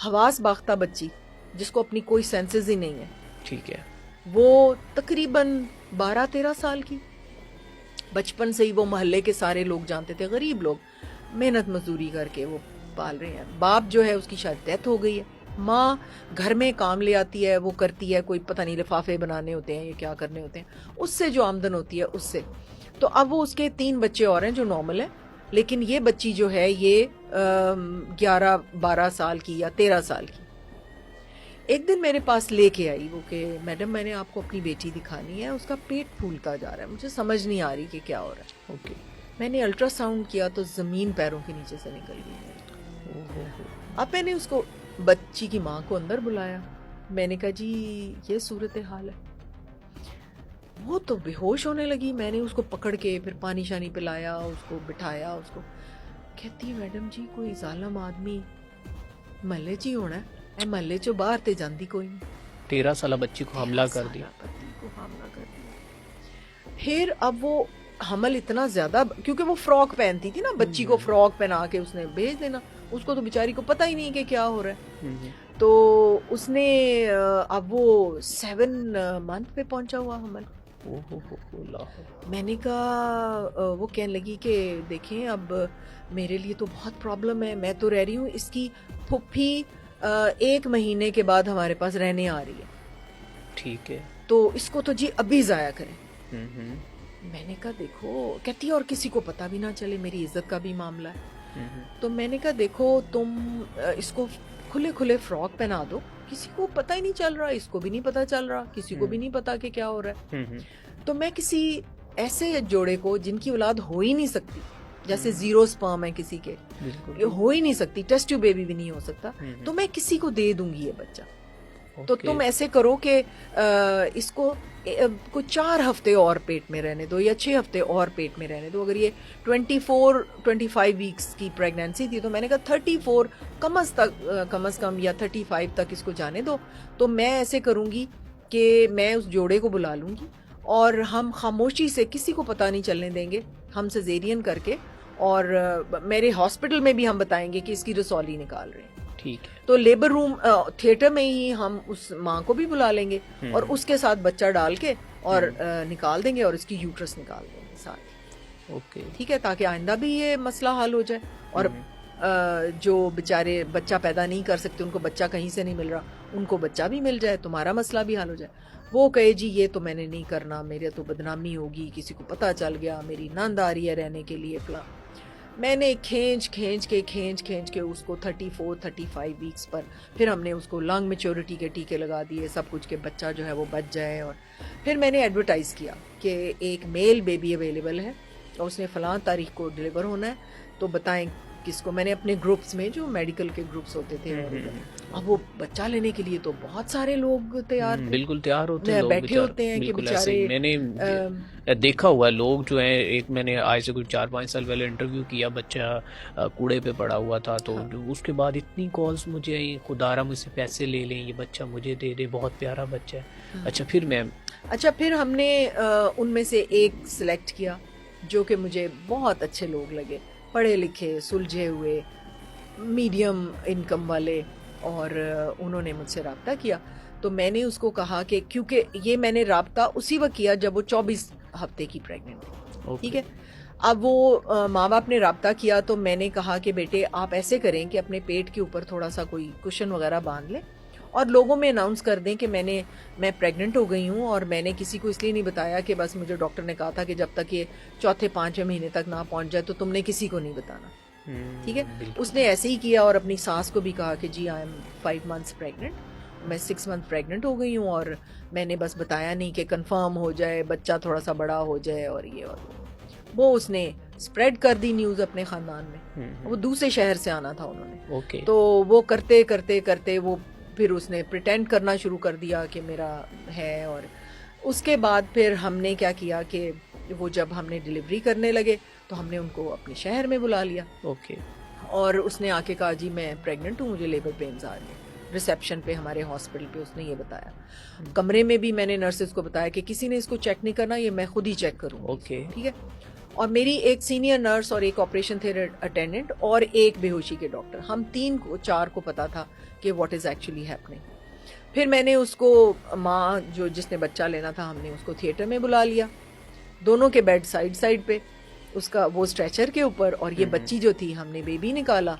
हवास बाख्ता बच्ची जिसको अपनी कोई सेंसेस ही नहीं है, ठीक है, वो तकरीबन 12-13 साल की, बचपन से ही वो मोहल्ले के सारे लोग जानते थे, गरीब लोग मेहनत मजदूरी करके वो पाल रहे हैं। बाप जो है उसकी शायद डेथ हो गई है, माँ घर में काम ले आती है, वो करती है, कोई पता नहीं लिफाफे बनाने होते हैं या क्या करने होते हैं, उससे जो आमदन होती है उससे। तो अब वो उसके 3 बच्चे और हैं जो नॉर्मल है, लेकिन ये बच्ची जो है ये 11-12 साल की या 13 साल की एक दिन मेरे पास लेके आई वो कि मैडम मैंने आपको अपनी बेटी दिखानी है, उसका पेट फूलता जा रहा है, मुझे समझ नहीं आ रही कि क्या हो रहा है। ओके। मैंने अल्ट्रासाउंड किया तो ज़मीन पैरों के नीचे से निकल गई। अब मैंने उसको बच्ची की माँ को अंदर बुलाया, मैंने कहा जी ये सूरत हाल है। वो तो बेहोश होने लगी, मैंने उसको पकड़ के फिर पानी शानी पिलाया, उसको बिठाया, उसको कहती मैडम जी कोई जालिम आदमी महल्ले च ही होना है, महल्ले चो बाहर ते जाती कोई नहीं। 13 साल बच्ची को हमला कर दिया। फिर अब वो हमल इतना ज्यादा, क्योंकि वो फ्रॉक पहनती थी ना, बच्ची को फ्रॉक पहना के उसने भेज देना, उसको तो बेचारी को पता ही नहीं कि क्या हो रहा है। तो उसने अब वो 7 मंथ पे पहुंचा हुआ हमल। मैंने कहा, वो कहने लगी कि देखें अब मेरे लिए तो बहुत प्रॉब्लम है, मैं तो रह रही हूँ, इसकी फुफ्फी 1 महीने के बाद हमारे पास रहने आ रही है, ठीक है, तो इसको तो जी अभी जाया करें। मैंने कहा देखो, कहती है और किसी को पता भी ना चले, मेरी इज्जत का भी मामला है। तो मैंने कहा देखो तुम इसको खुले खुले फ्रॉक पहना दो, किसी को पता ही नहीं चल रहा, इसको भी नहीं पता चल रहा, किसी को भी नहीं पता कि क्या हो रहा है। तो मैं किसी ऐसे जोड़े को जिनकी औलाद हो ही नहीं सकती, जैसे 0 स्पर्म है किसी के, हो ही नहीं सकती, टेस्ट ट्यूब बेबी भी नहीं हो सकता, तो मैं किसी को दे दूंगी ये बच्चा। तो तुम ऐसे करो कि इसको को 4 हफ्ते और पेट में रहने दो या 6 हफ्ते और पेट में रहने दो। अगर ये 24-25 वीक्स की प्रेगनेंसी थी तो मैंने कहा 34 कम अज कम या 35 तक इसको जाने दो। तो मैं ऐसे करूंगी कि मैं उस जोड़े को बुला लूंगी और हम खामोशी से, किसी को पता नहीं चलने देंगे, हम सिजेरियन करके, और मेरे हॉस्पिटल में भी हम बताएंगे कि इसकी रसौली निकाल रहे हैं, ठीक है। तो लेबर रूम थिएटर में ही हम उस माँ को भी बुला लेंगे और उसके साथ बच्चा डाल के और निकाल देंगे और इसकी यूट्रस निकाल देंगे साथ। ओके, ठीक है, ताकि आइंदा भी ये मसला हल हो जाए, और जो बेचारे बच्चा पैदा नहीं कर सकते, उनको बच्चा कहीं से नहीं मिल रहा, उनको बच्चा भी मिल जाए, तुम्हारा मसला भी हल हो जाए। वो कहे जी ये तो मैंने नहीं करना, मेरे तो बदनामी होगी, किसी को पता चल गया, मेरी नंद आ रही है रहने के लिए फला। मैंने खींच के उसको 34-35 वीक्स पर फिर हमने उसको लंग मेच्योरिटी के टीके लगा दिए, सब कुछ, के बच्चा जो है वो बच जाए। और फिर मैंने एडवर्टाइज़ किया कि एक मेल बेबी अवेलेबल है और उसने फ़लाँ तारीख को डिलीवर होना है, तो बताएं किसको। मैंने अपने ग्रुप्स में, जो मेडिकल के ग्रुप्स होते थे, अब वो बच्चा लेने के लिए तो बहुत सारे लोग तैयार थे, बिल्कुल तैयार होते हैं, बैठे होते हैं कि बेचारे। मैंने देखा हुआ है लोग जो हैं, एक मैंने आज से कुछ 4-5 साल पहले इंटरव्यू किया, बच्चा कूड़े पे पड़ा हुआ था, तो उसके बाद इतनी कॉल्स मुझे आई, खुदारा मुझसे पैसे ले लें, ये बच्चा मुझे दे दे, बहुत प्यारा बच्चा है। अच्छा, फिर हमने उनमें से एक सिलेक्ट किया जो कि मुझे बहुत अच्छे लोग लगे, पढ़े लिखे, सुलझे हुए, मीडियम इनकम वाले, और उन्होंने मुझसे रब्ता किया। तो मैंने उसको कहा कि, क्योंकि ये मैंने रब्ता उसी वक्त किया जब वो 24 हफ्ते की प्रेग्नेंट थी, ठीक है। अब वो माँ बाप ने रब्ता किया, तो मैंने कहा कि बेटे आप ऐसे करें कि अपने पेट के ऊपर थोड़ा सा कोई कुशन वगैरह बांध लें और लोगों में अनाउंस कर दें कि मैं प्रेग्नेंट हो गई हूँ, और मैंने किसी को इसलिए नहीं बताया कि बस मुझे डॉक्टर ने कहा था कि जब तक ये 4-5वें महीने तक ना पहुँच जाए तो तुमने किसी को नहीं बताना, ठीक है। उसने ऐसे ही किया और अपनी सास को भी कहा कि जी आई एम 5 months प्रेग्नेंट, मैं 6 month प्रेग्नेंट हो गई हूँ, और मैंने बस बताया नहीं कि कंफर्म हो जाए, बच्चा थोड़ा सा बड़ा हो जाए और ये और वो उसने स्प्रेड कर दी न्यूज़ अपने ख़ानदान में। वो दूसरे शहर से आना था उन्होंने, तो वो करते करते वो फिर उसने प्रिटेंड करना शुरू कर दिया कि मेरा है। और उसके बाद फिर हमने क्या किया कि वो जब हमने डिलीवरी करने लगे तो हमने उनको अपने शहर में बुला लिया, और उसने आके कहा जी मैं प्रेग्नेंट हूँ, मुझे लेबर पेन्स आ रही है। रिसेप्शन पे हमारे हॉस्पिटल पे उसने ये बताया। कमरे में भी मैंने नर्सेज को बताया कि किसी ने इसको चेक नहीं करना, ये मैं खुद ही चेक करूँगी, ठीक है। और मेरी एक सीनियर नर्स और एक ऑपरेशन थिएटर अटेंडेंट और एक बेहोशी के डॉक्टर, हम 3 को 4 को पता था कि व्हाट इज़ एक्चुअली हैपनिंग। फिर मैंने उसको, माँ जो जिसने बच्चा लेना था, हमने उसको थिएटर में बुला लिया, दोनों के बेड साइड साइड पे, उसका वो स्ट्रेचर के ऊपर, और ये बच्ची जो थी, हमने बेबी निकाला